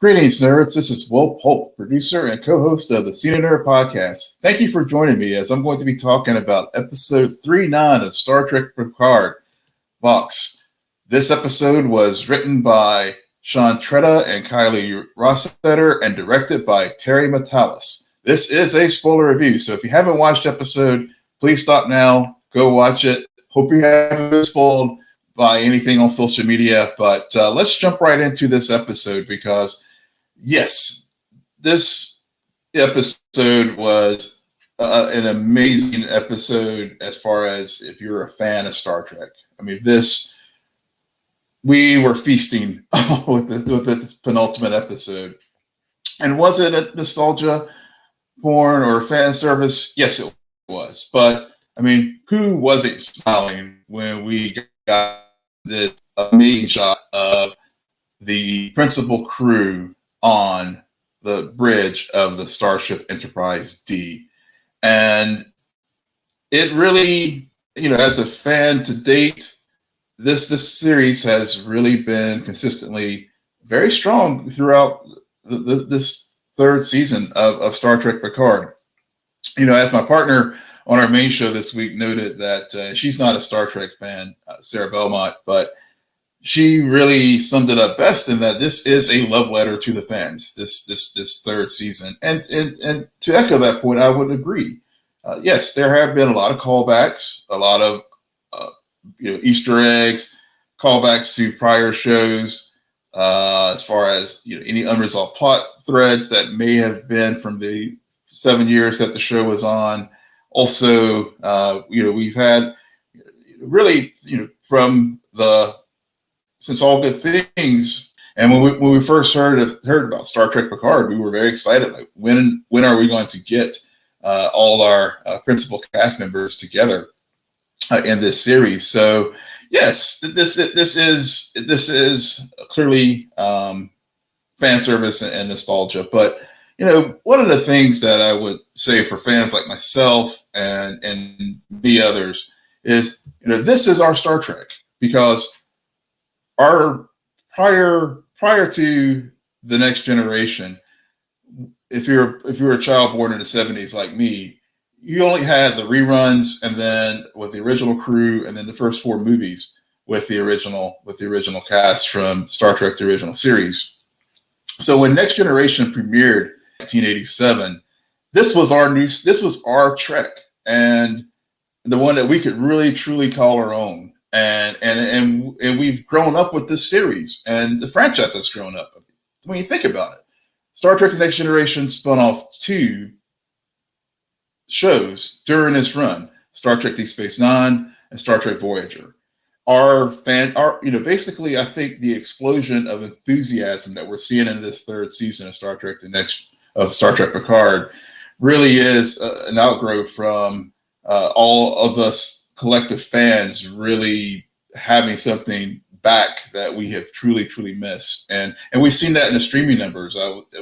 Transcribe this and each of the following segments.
Greetings, nerds. This is Will Polk, producer and co-host of the Cena Nerd Podcast. Thank you for joining me as I'm going to be talking about episode 39 of Star Trek Picard, Vox. This episode was written by Sean Tretta and Kylie Rossiter and directed by Terry Matalas. This is a spoiler review, so if you haven't watched the episode, please stop now, go watch it. Hope you haven't been spoiled by anything on social media, but let's jump right into this episode because yes, this episode was an amazing episode as far as if you're a fan of Star Trek. I mean, we were feasting with this penultimate episode. And was it a nostalgia porn or fan service? Yes, it was. But, I mean, who wasn't smiling when we got this amazing shot of the principal crew on the bridge of the Starship Enterprise D? And it really, as a fan to date, this series has really been consistently very strong throughout this third season of Star Trek Picard. As my partner on our main show this week noted that she's not a Star Trek fan, Sarah Belmont, but she really summed it up best in that this is a love letter to the fans, this third season. And to echo that point, I would agree. Yes, there have been a lot of callbacks, a lot of Easter eggs, callbacks to prior shows, as far as any unresolved plot threads that may have been from the 7 years that the show was on. Also, we've had really, from since All Good Things, and when we first heard about Star Trek Picard, we were very excited. Like, when are we going to get all our principal cast members together in this series? So yes, this is clearly fan service and nostalgia. But one of the things that I would say for fans like myself and many others is this is our Star Trek, because our prior to The Next Generation, if you're a child born in the 70s like me, you only had the reruns, and then with the original crew, and then the first 4 movies with the original cast from Star Trek: The Original Series. So when Next Generation premiered in 1987, this was our Trek, and the one that we could really truly call our own. And we've grown up with this series, and the franchise has grown up. When you think about it, Star Trek: The Next Generation spun off 2 shows during this run: Star Trek: Deep Space Nine and Star Trek Voyager. Basically, I think the explosion of enthusiasm that we're seeing in this third season of Star Trek Picard really is an outgrowth from all of us collective fans really having something back that we have truly missed, and we've seen that in the streaming numbers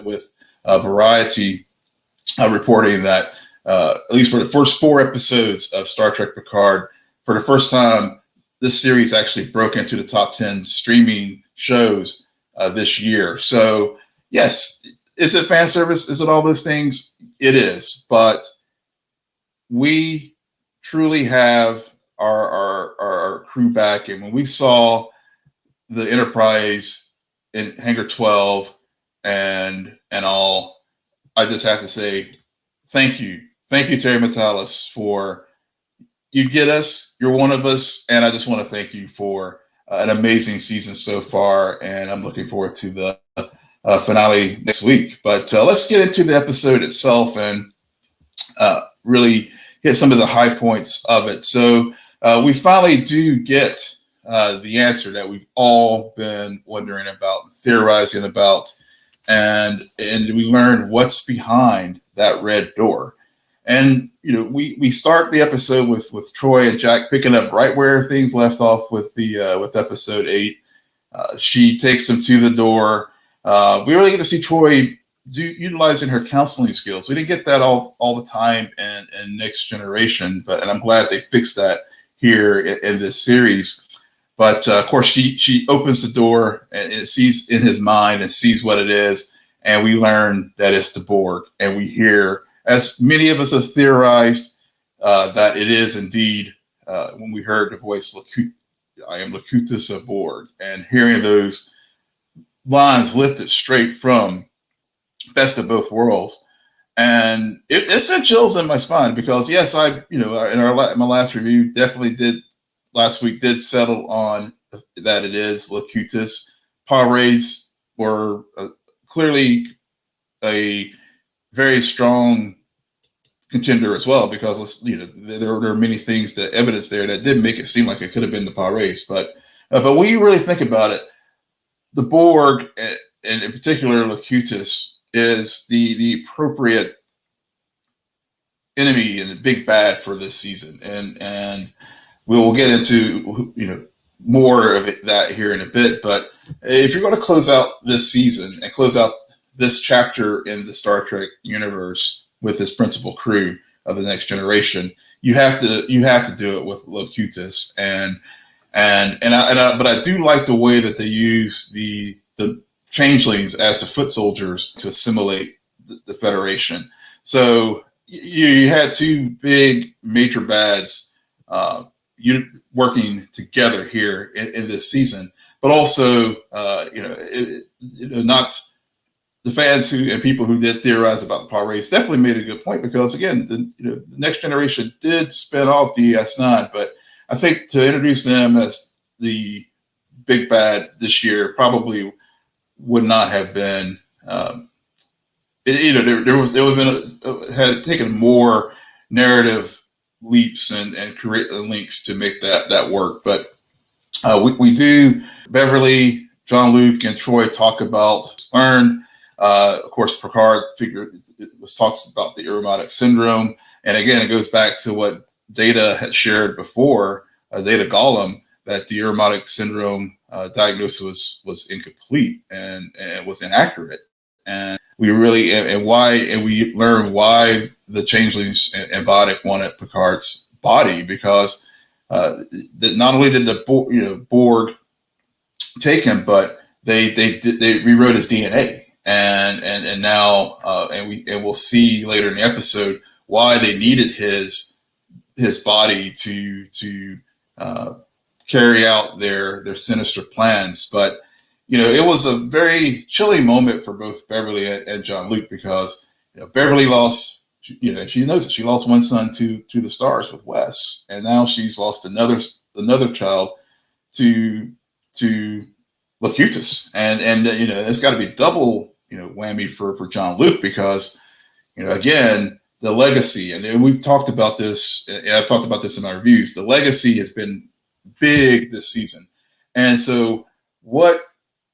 with Variety reporting that at least for the first 4 episodes of Star Trek Picard, for the first time, this series actually broke into the top 10 streaming shows this year. So yes, is it fan service? Is it all those things? It is, but we truly have our crew back. And when we saw the Enterprise in Hangar 12 and all, I just have to say thank you, Terry Matalas, for you get us. You're one of us, and I just want to thank you for an amazing season so far. And I'm looking forward to the finale next week. But let's get into the episode itself and really hit some of the high points of it. So we finally do get the answer that we've all been wondering about, theorizing about, and we learn what's behind that red door. And we start the episode with Troi and Jack picking up right where things left off with episode 8. She takes them to the door. We really get to see Troi utilizing her counseling skills. We didn't get that all the time in Next Generation, and I'm glad they fixed that here in this series. But of course, she opens the door and sees in his mind and sees what it is. and we learn that it's the Borg, and we hear, as many of us have theorized, that it is indeed, when we heard the voice, I am Locutus of Borg, and hearing those lines lifted straight from Best of Both Worlds. And it sent chills in my spine because, yes, in my last review, last week did settle on that it is Locutus. Pah-wraiths were clearly a very strong contender as well, because there are many things, that evidence there that did make it seem like it could have been the Pah-wraiths. But when you really think about it, the Borg, and in particular Locutus, is the appropriate enemy and the big bad for this season, and we will get into more of that here in a bit. But if you're going to close out this season and close out this chapter in the Star Trek universe with this principal crew of the Next Generation, you have to do it with Locutus, but I do like the way that they use the changelings as the foot soldiers to assimilate the Federation. So you had two big major bads working together here in this season, but also not the fans and people who did theorize about the Pah-wraiths definitely made a good point, because again, the Next Generation did spin off DS9, but I think to introduce them as the big bad this year probably would not have been, there would have been had taken more narrative leaps and create links to make that work. But we do, Beverly, Jean-Luc, and Troy talk about learn. Of course, Picard talks about the Irumodic syndrome, and again, it goes back to what Data had shared before, Data Golem, that the Irumodic syndrome diagnosis was incomplete and was inaccurate, and we learn why the changelings and Vadic wanted Picard's body, because not only did the Borg take him, but they rewrote his DNA, and now we'll see later in the episode why they needed his body to carry out their sinister plans. But it was a very chilling moment for both Beverly and Jean-Luc, because Beverly lost. She knows it. She lost one son to the stars with Wes, and now she's lost another child to Locutus, and it's got to be double whammy for Jean-Luc, because again, the legacy, and we've talked about this, and I've talked about this in my reviews. The legacy has been big this season, and so what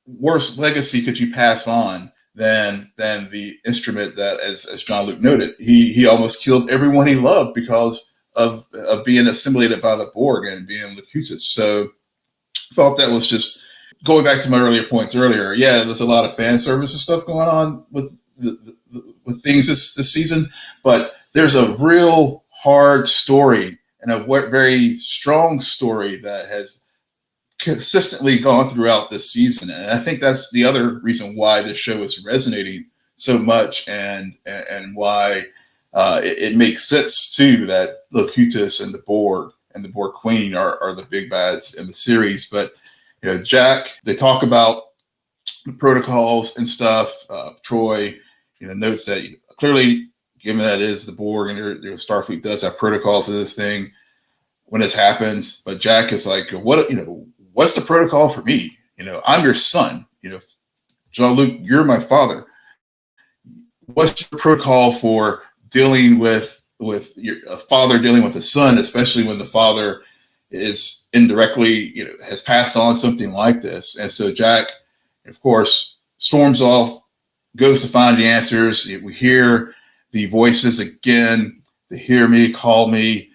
worse legacy could you pass on than the instrument that, as Jean-Luc noted, he almost killed everyone he loved because of being assimilated by the Borg and being Locutus. So I thought that was just going back to my earlier points earlier. Yeah, there's a lot of fan service and stuff going on with with things this season, but there's a real hard story and a very strong story that has consistently gone throughout this season. And I think that's the other reason why this show is resonating so much, and why it makes sense too that Locutus and the Borg Queen are the big bads in the series. But Jack, they talk about the protocols and stuff. Troy, notes that clearly, given that it is the Borg and their Starfleet does have protocols of this thing when this happens. But Jack is like, what's the protocol for me? I'm your son. Jean-Luc, you're my father. What's your protocol for dealing with a father dealing with a son, especially when the father is indirectly, has passed on something like this? And so Jack, of course, storms off, goes to find the answers. We hear the voices again. They hear me, call me,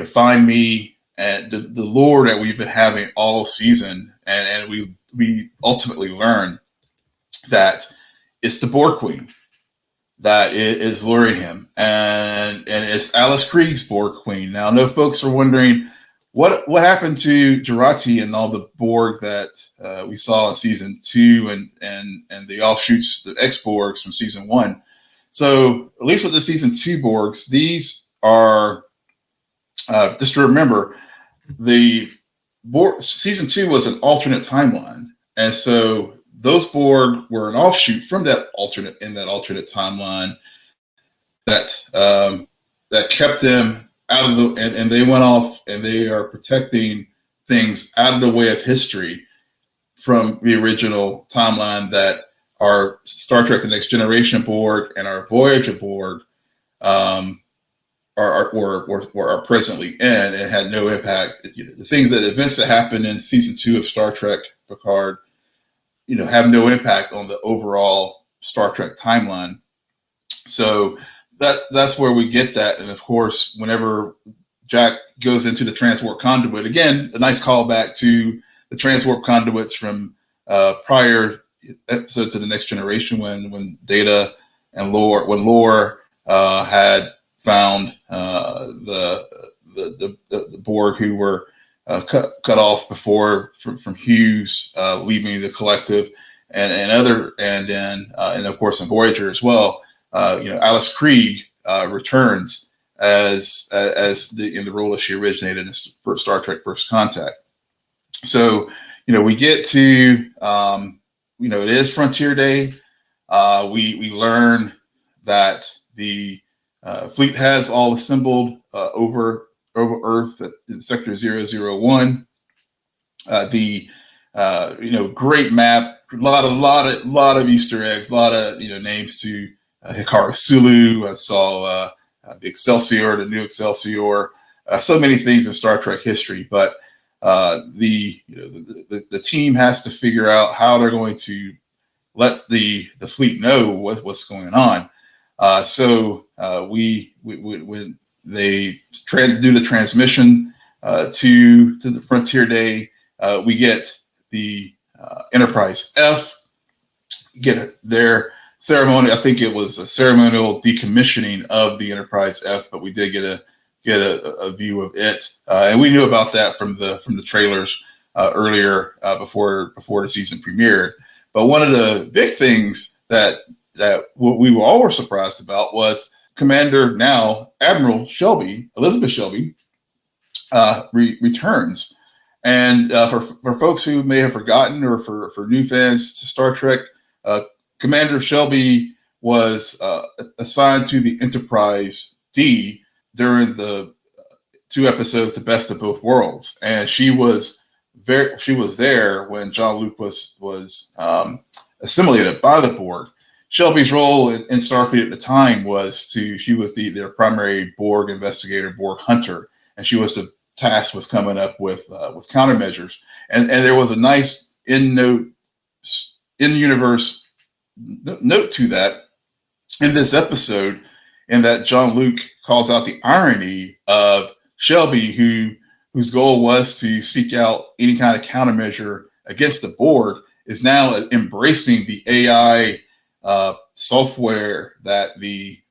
find me, and the lore that we've been having all season. And we ultimately learn that it's the Borg Queen that is luring him, and it's Alice Krieg's Borg Queen. Now, I know folks are wondering, what happened to Jurati and all the Borg that we saw in season 2 and the offshoots, the X-Borgs from season 1. So at least with the season 2 Borgs, these are just to remember, the Borg season 2 was an alternate timeline, and so those Borg were an offshoot from that alternate timeline that that kept them out of the and they went off and they are protecting things out of the way of history from the original timeline that our Star Trek: The Next Generation Borg and our Voyager Borg are presently in and had no impact. You know, the events that happened in season 2 of Star Trek Picard, you know, have no impact on the overall Star Trek timeline. So that's where we get that. And of course, whenever Jack goes into the transwarp conduit, again, a nice callback to the transwarp conduits from prior episodes of The Next Generation when Data and Lore had found the Borg who were cut off before from Hughes leaving the collective and of course in Voyager as well. You know, Alice Krige returns as in the role that she originated in Star Trek: First Contact. So, you know, we get to you know, it is Frontier Day. We learn that the fleet has all assembled over Earth in Sector 001. You know, great map, a lot of Easter eggs, a lot of, you know, names to Hikaru Sulu. I saw the Excelsior, the new Excelsior, so many things in Star Trek history. But the team has to figure out how they're going to let the fleet know what's going on. So when they do the transmission to the Frontier Day, we get the Enterprise F, get their ceremony. I think it was a ceremonial decommissioning of the Enterprise F, but we did get a view of it, and we knew about that from the trailers earlier before the season premiered. But one of the big things that we all were surprised about was Commander, now Admiral Shelby, Elizabeth Shelby, returns. And for folks who may have forgotten, or for new fans to Star Trek, Commander Shelby was assigned to the Enterprise D during the 2 episodes, The Best of Both Worlds, and she was there when Jean-Luc was assimilated by the Borg. Shelby's role in Starfleet at the time was she was their primary Borg investigator, Borg hunter, and she was tasked with coming up with countermeasures. And there was a nice in-universe note to that in this episode, in that Jean-Luc calls out the irony of Shelby, whose goal was to seek out any kind of countermeasure against the Borg, is now embracing the AI software that the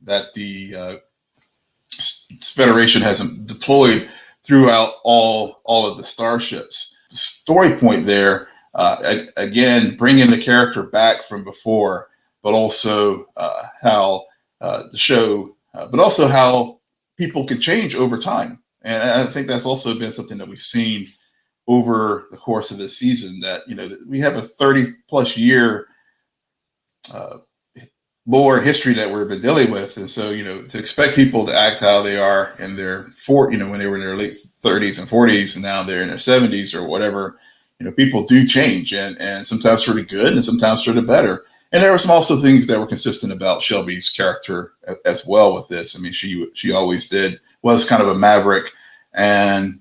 Federation has deployed throughout all of the starships. Story point there, again, bringing the character back from before, but also how the show, but also how people can change over time. And I think that's also been something that we've seen over the course of this season, that, you know, we have a 30+ year lore and history that we've been dealing with. And so, you know, to expect people to act how they are in their when they were in their late 30s and 40s, and now they're in their 70s or whatever, you know, people do change, and sometimes for the good and sometimes for the better. And there were some also things that were consistent about Shelby's character as well with this. I mean, she always was kind of a maverick, and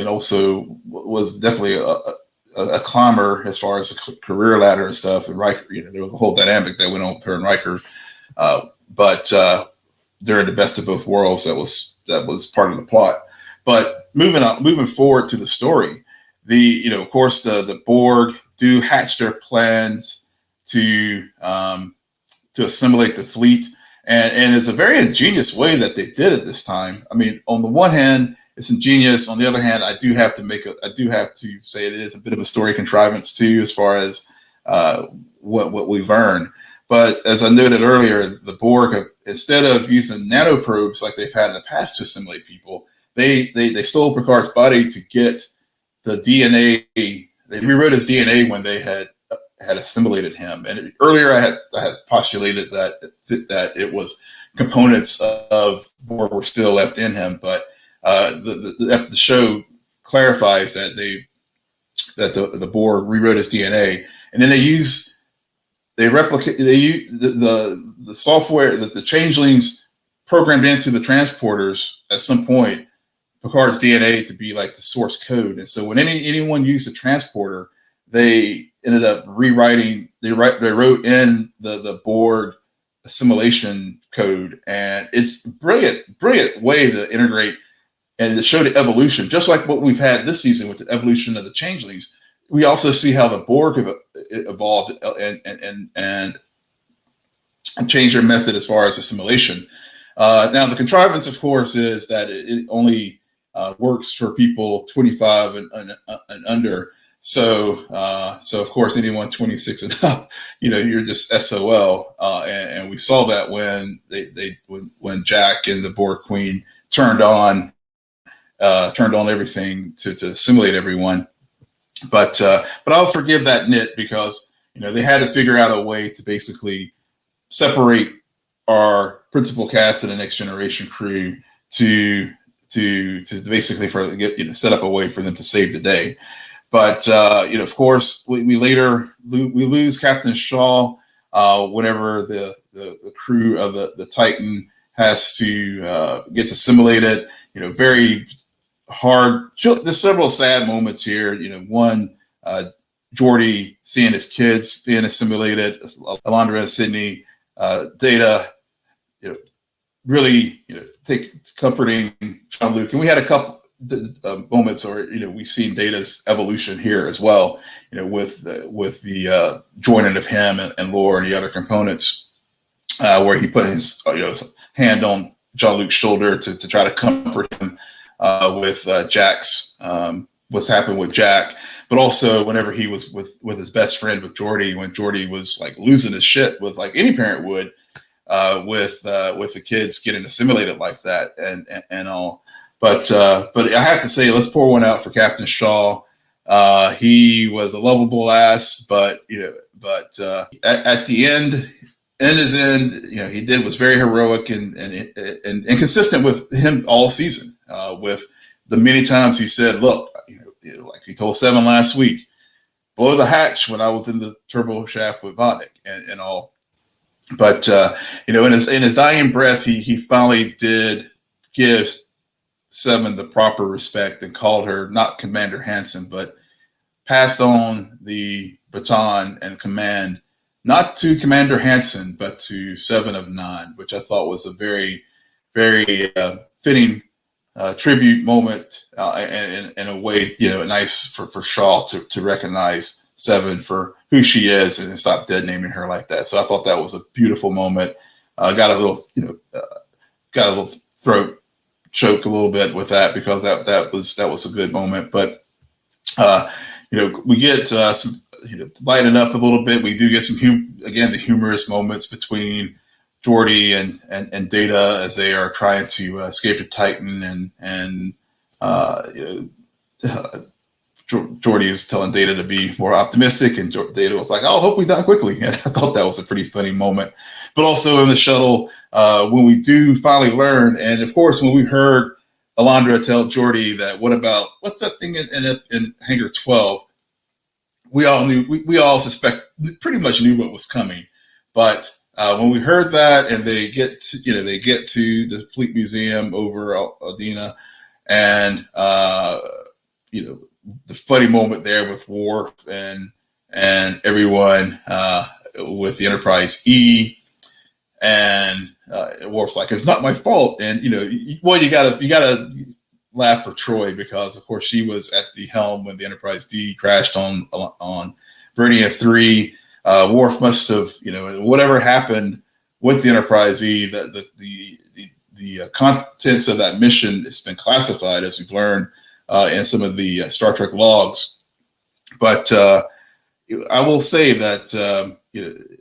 also was definitely a climber as far as a career ladder and stuff. And Riker, you know, there was a whole dynamic that went on with her and Riker. But during The Best of Both Worlds, that was part of the plot. But moving forward to the story, of course, the Borg do hatch their plans to assimilate the fleet. And it's a very ingenious way that they did it this time. I mean, on the one hand, it's ingenious. On the other hand, I do have to say it is a bit of a story contrivance too, as far as what we learn. But as I noted earlier, the Borg, instead of using nanoprobes like they've had in the past to assimilate people, they stole Picard's body to get the DNA. They rewrote his DNA when they had assimilated him. And earlier, I had postulated that it was components of Borg were still left in him, but the show clarifies that the Borg rewrote his DNA, and then they use the software that the changelings programmed into the transporters at some point Picard's DNA to be like the source code. And so when anyone used a transporter, they ended up rewriting. They wrote in the Borg assimilation code, and it's brilliant way to integrate and to show the evolution, just like what we've had this season with the evolution of the changelings. We also see how the Borg have evolved and changed their method as far as assimilation. Now, the contrivance, of course, is that it only works for people 25 and under. So of course, anyone 26 and up, you're just SOL. And we saw that when when Jack and the Borg Queen turned on everything to assimilate everyone. But I'll forgive that nit because they had to figure out a way to basically separate our principal cast and the Next Generation crew to basically set up a way for them to save the day. But of course, we lose Captain Shaw whenever the crew of the Titan has to gets assimilated. Very hard. There's several sad moments here. One, Geordi seeing his kids being assimilated, Alondra and Sydney, Data, really, comforting Jean-Luc. And we had a couple moments, or we've seen Data's evolution here as well. With the joining of him and Lore and the other components, where he put his hand on Jean-Luc's shoulder to try to comfort him with Jack's what's happened with Jack, but also whenever he was with his best friend with Geordi, when Geordi was like losing his shit, with like any parent would, with the kids getting assimilated like that and all. But I have to say, let's pour one out for Captain Shaw. He was a lovable ass, but at the end. In his end, he did was very heroic and consistent with him all season. With the many times he said, "Look, like he told Seven last week, blow the hatch when I was in the turbo shaft with Vadic and all." But in his dying breath, he finally did give Seven the proper respect and called her not Commander Hansen, but passed on the baton and command. Not to Commander Hansen, but to Seven of Nine, which I thought was a very, very fitting tribute moment, and in a way, nice for Shaw to recognize Seven for who she is and stop dead naming her like that. So I thought that was a beautiful moment. Got a little throat choke a little bit with that because that was a good moment. But we get some. Lighten up a little bit. We do get some the humorous moments between Geordi and Data as they are trying to escape the Titan, and Geordi is telling Data to be more optimistic, and Data was like, "Oh, I hope we die quickly." And I thought that was a pretty funny moment. But also in the shuttle, when we do finally learn, and of course when we heard Alondra tell Geordi that, what's that thing in Hangar 12? We all knew, we all pretty much knew what was coming. But when we heard that, and they get to the Fleet Museum over Aldina, and the funny moment there with Worf and everyone with the Enterprise E, and Worf's like, "It's not my fault," and you gotta laugh for Troy because, of course, she was at the helm when the Enterprise D crashed on Vernia 3. Worf must have, whatever happened with the Enterprise E. The contents of that mission has been classified, as we've learned in some of the Star Trek logs. But I will say that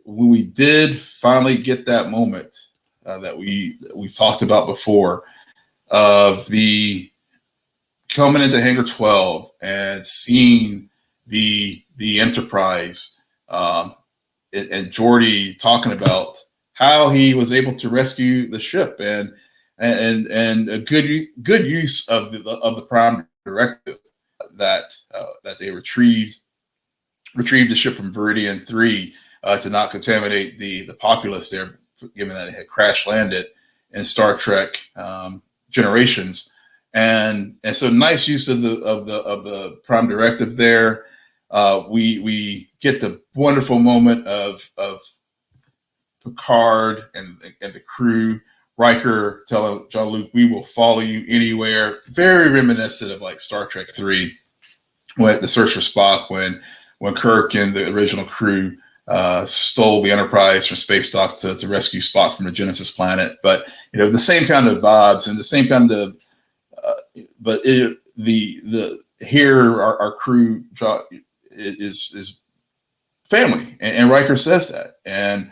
when we did finally get that moment that we've talked about before, of the coming into Hangar 12 and seeing the Enterprise, and Geordi talking about how he was able to rescue the ship, and a good use of the Prime Directive that they retrieved the ship from Veridian 3 to not contaminate the populace there, given that it had crash landed in Star Trek Generations, and so nice use of the Prime Directive there. We get the wonderful moment of Picard and the crew, Riker telling Jean-Luc, "We will follow you anywhere." Very reminiscent of like Star Trek 3, when the Search for Spock, when Kirk and the original crew stole the Enterprise from space dock to rescue Spock from the Genesis planet. But the same kind of vibes and the same kind of here our crew is family, and Riker says that, and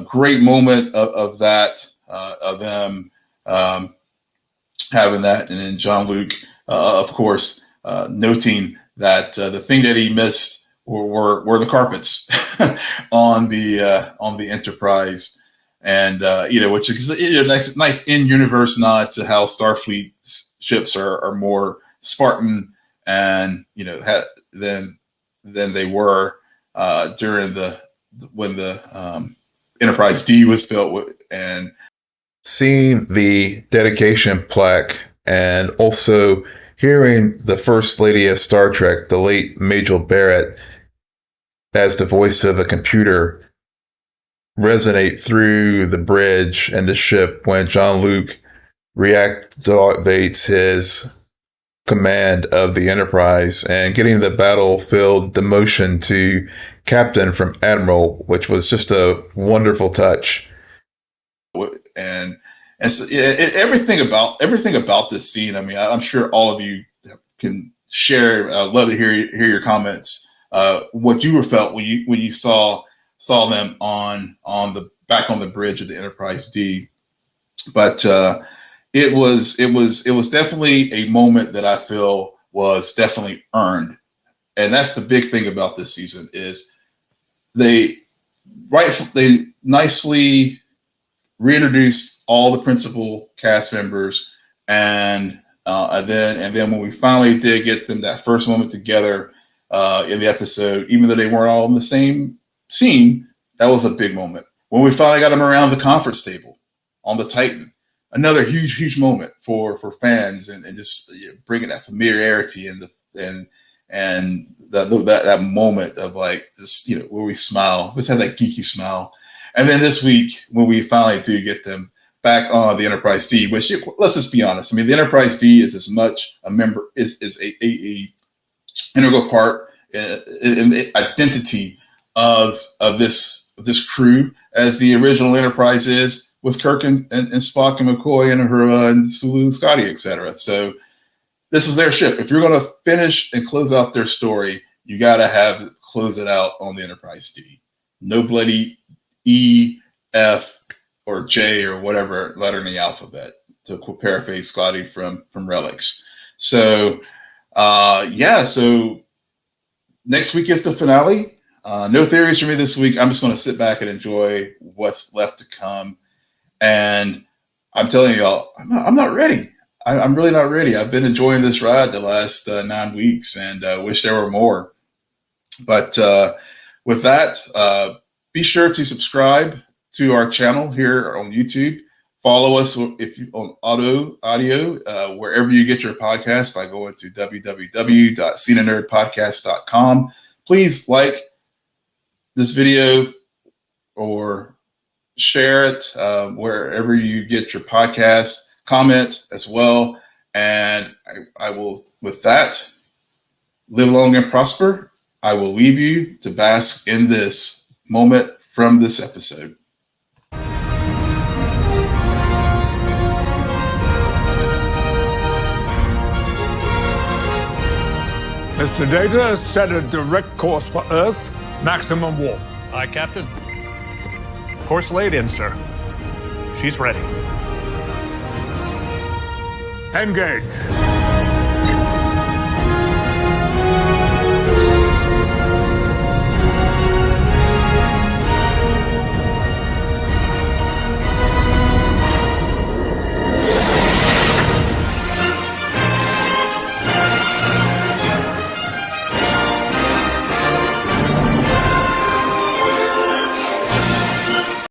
great moment of that, of them having that, and then Jean-Luc, of course, noting that the thing that he missed were the carpets on the Enterprise, and which is a nice in-universe nod to how Starfleet ships are more Spartan and than they were during when the Enterprise D was built, and seeing the dedication plaque, and also hearing the First Lady of Star Trek, the late Majel Barrett, as the voice of the computer, resonate through the bridge and the ship when Jean-Luc reactivates his command of the Enterprise, and getting the battlefield demotion to captain from admiral, which was just a wonderful touch. And so everything about this scene. I mean, I'm sure all of you can share. I'd love to hear your comments. What you felt when you saw them on the bridge of the Enterprise D. But it was definitely a moment that I feel was definitely earned, and that's the big thing about this season is they nicely reintroduced all the principal cast members, and then when we finally did get them that first moment together in the episode, even though they weren't all in the same scene, that was a big moment. When we finally got them around the conference table on the Titan, another huge moment for fans, and just bringing that familiarity and that moment of like this, where we smile, let's have that geeky smile. And then this week, when we finally do get them back on the Enterprise D, which, let's just be honest, I mean, the Enterprise D is as much a member, is a integral part in the identity of this crew as the original Enterprise is, with Kirk and Spock and McCoy and Uhura and Sulu, Scotty, etc. So this was their ship. If you're going to finish and close out their story, you got to close it out on the Enterprise D. No bloody E, F, or J, or whatever letter in the alphabet, to paraphrase Scotty from Relics. So so next week is the finale. No theories for me this week. I'm just going to sit back and enjoy what's left to come. And I'm telling y'all, I'm not ready. I'm really not ready. I've been enjoying this ride the last 9 weeks, and wish there were more. But with that, be sure to subscribe to our channel here on YouTube. Follow us on audio, wherever you get your podcast, by going to www.cinenerdpodcast.com. Please like this video or share it wherever you get your podcast. Comment as well. And I will, with that, live long and prosper. I will leave you to bask in this moment from this episode. Mr. Data, set a direct course for Earth, maximum warp. Aye, Captain. Course laid in, sir. She's ready. Engage.